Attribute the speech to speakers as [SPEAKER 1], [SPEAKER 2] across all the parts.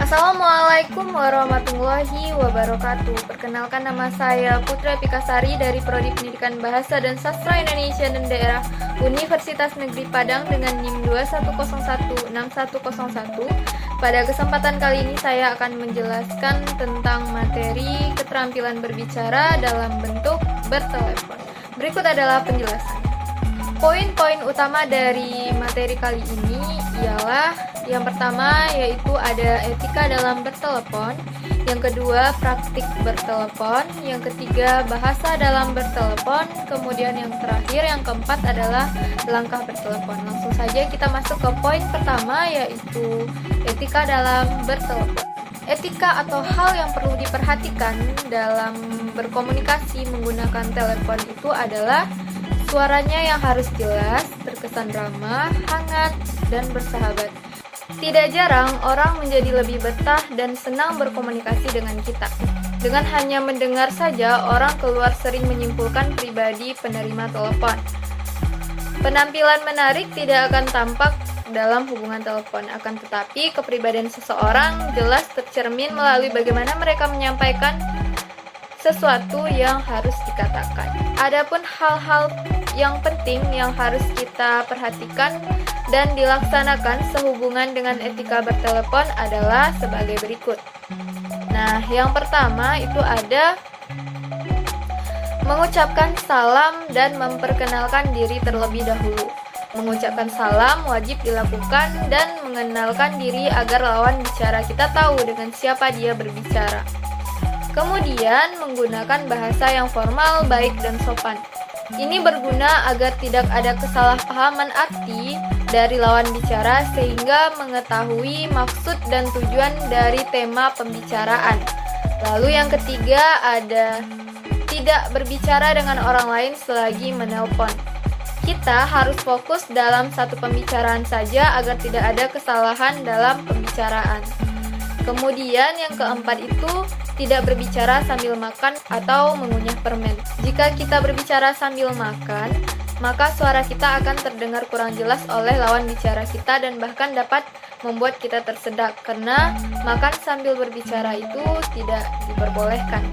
[SPEAKER 1] Assalamualaikum warahmatullahi wabarakatuh. Perkenalkan, nama saya Putra Pikasari dari Prodi Pendidikan Bahasa dan Sastra Indonesia dan Daerah Universitas Negeri Padang dengan NIM 21016101. Pada kesempatan kali ini saya akan menjelaskan tentang materi keterampilan berbicara dalam bentuk bertelepon. Berikut adalah penjelasan. Poin-poin utama dari materi kali ini ialah yang pertama yaitu ada etika dalam bertelepon, yang kedua praktik bertelepon, yang ketiga bahasa dalam bertelepon, kemudian yang terakhir yang keempat adalah langkah bertelepon. Langsung saja kita masuk ke poin pertama yaitu etika dalam bertelepon. Etika atau hal yang perlu diperhatikan dalam berkomunikasi menggunakan telepon itu adalah suaranya yang harus jelas, terkesan ramah, hangat, dan bersahabat. Tidak jarang orang menjadi lebih betah dan senang berkomunikasi dengan kita. Dengan hanya mendengar saja, orang keluar sering menyimpulkan pribadi penerima telepon. Penampilan menarik tidak akan tampak dalam hubungan telepon, akan tetapi kepribadian seseorang jelas tercermin melalui bagaimana mereka menyampaikan sesuatu yang harus dikatakan. Adapun hal-hal yang penting yang harus kita perhatikan dan dilaksanakan sehubungan dengan etika bertelepon adalah sebagai berikut. Nah, yang pertama itu ada mengucapkan salam dan memperkenalkan diri terlebih dahulu. Mengucapkan salam wajib dilakukan dan mengenalkan diri agar lawan bicara kita tahu dengan siapa dia berbicara. Kemudian menggunakan bahasa yang formal, baik dan sopan. Ini berguna agar tidak ada kesalahpahaman arti dari lawan bicara sehingga mengetahui maksud dan tujuan dari tema pembicaraan. Lalu yang ketiga ada tidak berbicara dengan orang lain selagi menelpon. Kita harus fokus dalam satu pembicaraan saja agar tidak ada kesalahan dalam pembicaraan. Kemudian yang keempat itu tidak berbicara sambil makan atau mengunyah permen. Jika kita berbicara sambil makan, maka suara kita akan terdengar kurang jelas oleh lawan bicara kita dan bahkan dapat membuat kita tersedak karena makan sambil berbicara itu tidak diperbolehkan.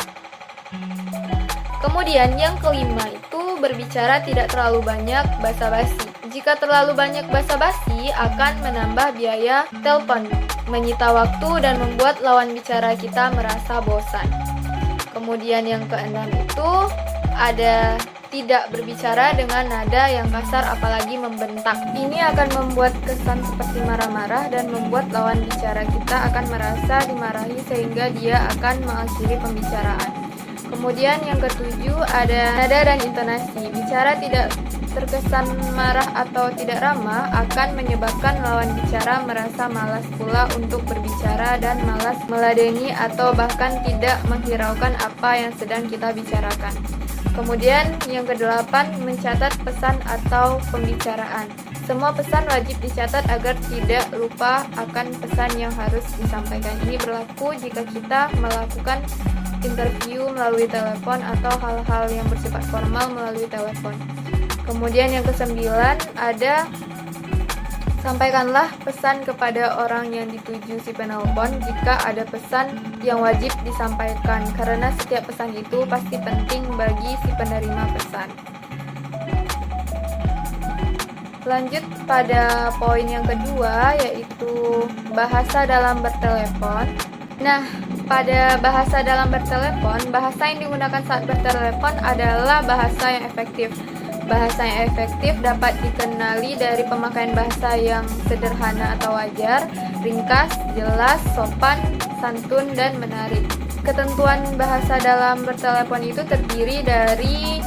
[SPEAKER 1] Kemudian yang kelima itu berbicara tidak terlalu banyak basa-basi. Jika terlalu banyak basa-basi akan menambah biaya telepon, menyita waktu dan membuat lawan bicara kita merasa bosan. Kemudian yang keenam itu ada tidak berbicara dengan nada yang kasar apalagi membentak. Ini akan membuat kesan seperti marah-marah dan membuat lawan bicara kita akan merasa dimarahi sehingga dia akan mengakhiri pembicaraan. Kemudian yang ketujuh ada nada dan intonasi. Bicara tidak terkesan marah atau tidak ramah akan menyebabkan lawan bicara merasa malas pula untuk berbicara dan malas meladeni atau bahkan tidak menghiraukan apa yang sedang kita bicarakan. Kemudian yang kedelapan mencatat pesan atau pembicaraan. Semua pesan wajib dicatat agar tidak lupa akan pesan yang harus disampaikan. Ini berlaku jika kita melakukan interview melalui telepon atau hal-hal yang bersifat formal melalui telepon. Kemudian yang kesembilan ada sampaikanlah pesan kepada orang yang dituju si penelpon jika ada pesan yang wajib disampaikan karena setiap pesan itu pasti penting bagi si penerima pesan. Lanjut pada poin yang kedua yaitu bahasa dalam bertelepon. Nah, pada bahasa dalam bertelepon, bahasa yang digunakan saat bertelepon adalah bahasa yang efektif. Bahasa yang efektif dapat dikenali dari pemakaian bahasa yang sederhana atau wajar, ringkas, jelas, sopan, santun, dan menarik. Ketentuan bahasa dalam bertelepon itu terdiri dari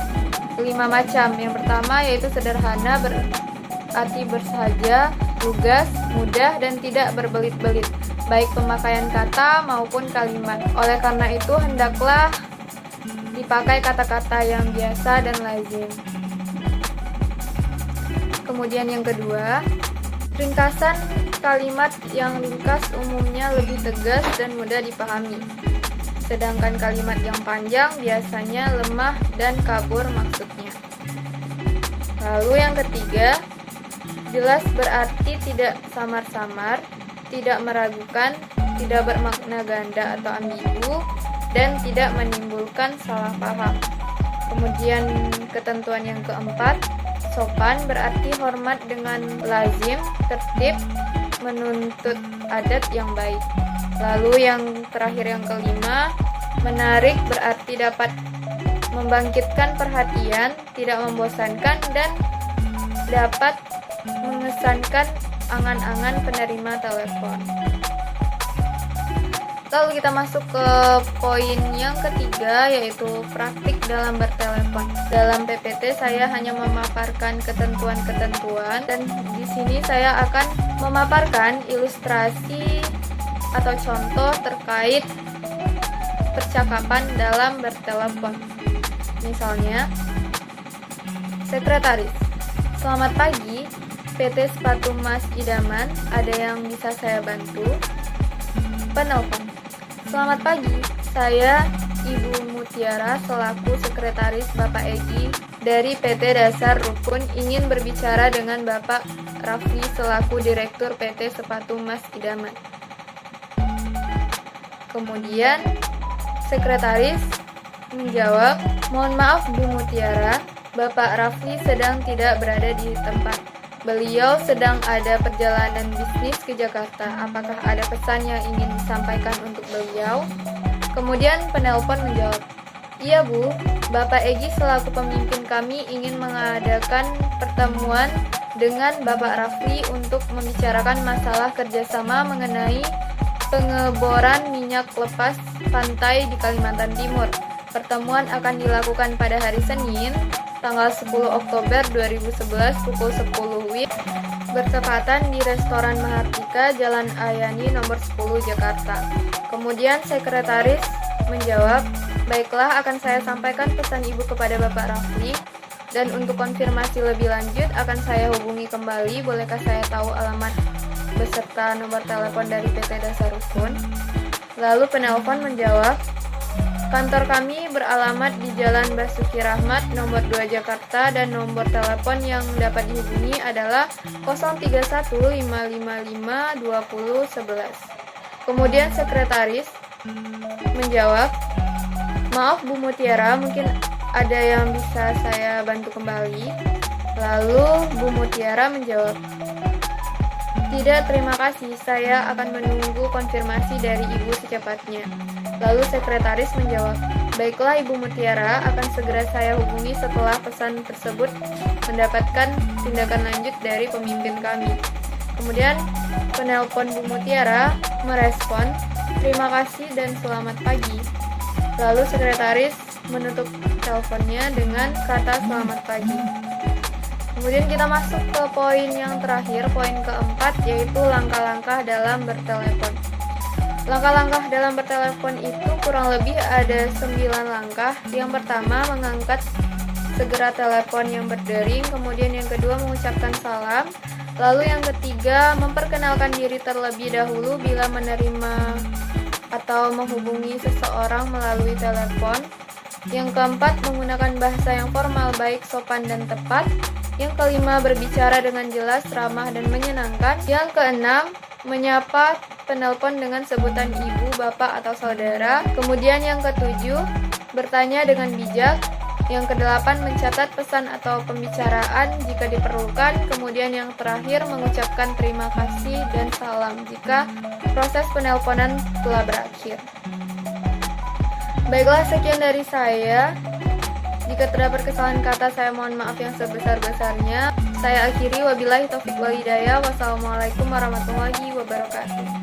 [SPEAKER 1] 5 macam. Yang pertama yaitu sederhana, berarti bersahaja, lugas, mudah, dan tidak berbelit-belit, baik pemakaian kata maupun kalimat. Oleh karena itu, hendaklah dipakai kata-kata yang biasa dan lazim. Kemudian yang kedua, ringkasan kalimat yang ringkas umumnya lebih tegas dan mudah dipahami. Sedangkan kalimat yang panjang biasanya lemah dan kabur maksudnya. Lalu yang ketiga, jelas berarti tidak samar-samar, tidak meragukan, tidak bermakna ganda atau ambigu, dan tidak menimbulkan salah paham. Kemudian ketentuan yang keempat, sopan berarti hormat dengan lazim, tertib, menuntut adat yang baik. Lalu yang terakhir yang kelima, menarik berarti dapat membangkitkan perhatian, tidak membosankan, dan dapat mengesankan angan-angan penerima telepon. Lalu kita masuk ke poin yang ketiga, yaitu praktik dalam bertelepon. Dalam PPT saya hanya memaparkan ketentuan-ketentuan, dan di sini saya akan memaparkan ilustrasi atau contoh terkait percakapan dalam bertelepon. Misalnya, sekretaris, selamat pagi, PT Sepatu Mas Idaman, ada yang bisa saya bantu? Penelpon, selamat pagi, saya Ibu Mutiara selaku sekretaris Bapak Egi dari PT Dasar Rukun ingin berbicara dengan Bapak Rafli selaku Direktur PT Sepatu Mas Idaman. Kemudian, sekretaris menjawab, mohon maaf Bu Mutiara, Bapak Rafli sedang tidak berada di tempat. Beliau sedang ada perjalanan bisnis ke Jakarta. Apakah ada pesan yang ingin disampaikan untuk beliau? Kemudian penelpon menjawab, iya Bu, Bapak Egi selaku pemimpin kami ingin mengadakan pertemuan dengan Bapak Rafli untuk membicarakan masalah kerjasama mengenai pengeboran minyak lepas pantai di Kalimantan Timur. Pertemuan akan dilakukan pada hari Senin, tanggal 10 Oktober 2011 pukul 10 WIB, bertepatan di Restoran Mahardika, Jalan Ayani nomor 10 Jakarta. Kemudian sekretaris menjawab, baiklah akan saya sampaikan pesan Ibu kepada Bapak Rafli, dan untuk konfirmasi lebih lanjut akan saya hubungi kembali, bolehkah saya tahu alamat beserta nomor telepon dari PT Dasar Rukun? Lalu penelpon menjawab, kantor kami beralamat di Jalan Basuki Rahmat nomor 2 Jakarta dan nomor telepon yang dapat dihubungi adalah 0315552011. Kemudian sekretaris menjawab, maaf Bu Mutiara, mungkin ada yang bisa saya bantu kembali. Lalu Bu Mutiara menjawab, tidak, terima kasih, saya akan menunggu konfirmasi dari Ibu secepatnya. Lalu sekretaris menjawab, baiklah Ibu Mutiara, akan segera saya hubungi setelah pesan tersebut mendapatkan tindakan lanjut dari pemimpin kami. Kemudian penelpon Bu Mutiara merespon, terima kasih dan selamat pagi. Lalu sekretaris menutup teleponnya dengan kata selamat pagi. Kemudian kita masuk ke poin yang terakhir, poin keempat, yaitu langkah-langkah dalam bertelepon. Langkah-langkah dalam bertelepon itu kurang lebih ada 9 langkah. Yang pertama, mengangkat segera telepon yang berdering. Kemudian yang kedua, mengucapkan salam. Lalu yang ketiga, memperkenalkan diri terlebih dahulu bila menerima atau menghubungi seseorang melalui telepon. Yang keempat, menggunakan bahasa yang formal baik sopan dan tepat. Yang kelima, berbicara dengan jelas, ramah, dan menyenangkan. Yang keenam, menyapa penelpon dengan sebutan ibu, bapak, atau saudara. Kemudian yang ketujuh, bertanya dengan bijak. Yang kedelapan, mencatat pesan atau pembicaraan jika diperlukan. Kemudian yang terakhir, mengucapkan terima kasih dan salam jika proses penelponan telah berakhir. Baiklah, sekian dari saya. Jika terdapat kesalahan kata, saya mohon maaf yang sebesar-besarnya. Saya akhiri, wabillahi taufiq wal hidayah. Wassalamualaikum warahmatullahi wabarakatuh.